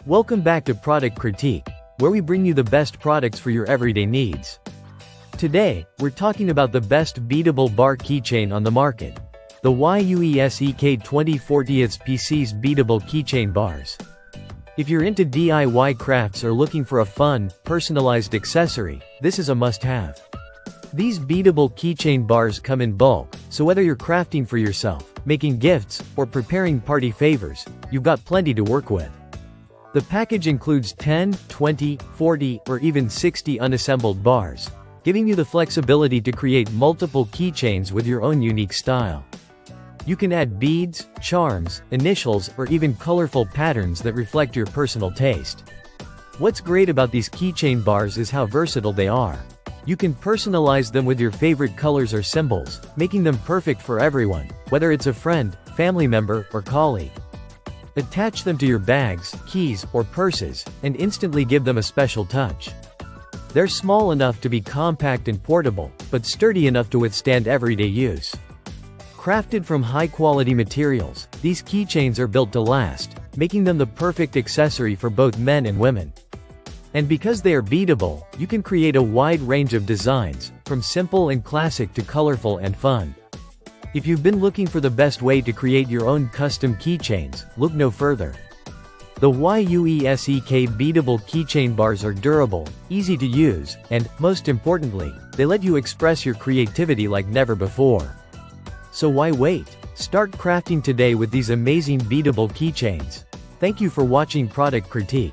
Welcome back to Product Critique, where we bring you the best products for your everyday needs. Today, we're talking about the best beadable bar keychain on the market. The YUESEK 2040th PC's Beadable Keychain Bars. If you're into DIY crafts or looking for a fun, personalized accessory, this is a must-have. These beadable keychain bars come in bulk, so whether you're crafting for yourself, making gifts, or preparing party favors, you've got plenty to work with. The package includes 10, 20, 40, or even 60 unassembled bars, giving you the flexibility to create multiple keychains with your own unique style. You can add beads, charms, initials, or even colorful patterns that reflect your personal taste. What's great about these keychain bars is how versatile they are. You can personalize them with your favorite colors or symbols, making them perfect for everyone, whether it's a friend, family member, or colleague. Attach them to your bags, keys, or purses, and instantly give them a special touch. They're small enough to be compact and portable, but sturdy enough to withstand everyday use. Crafted from high-quality materials, these keychains are built to last, making them the perfect accessory for both men and women. And because they are beadable, you can create a wide range of designs, from simple and classic to colorful and fun. If you've been looking for the best way to create your own custom keychains, look no further. The YUESEK Beadable Keychain Bars are durable, easy to use, and, most importantly, they let you express your creativity like never before. So why wait? Start crafting today with these amazing beadable keychains. Thank you for watching Product Critique.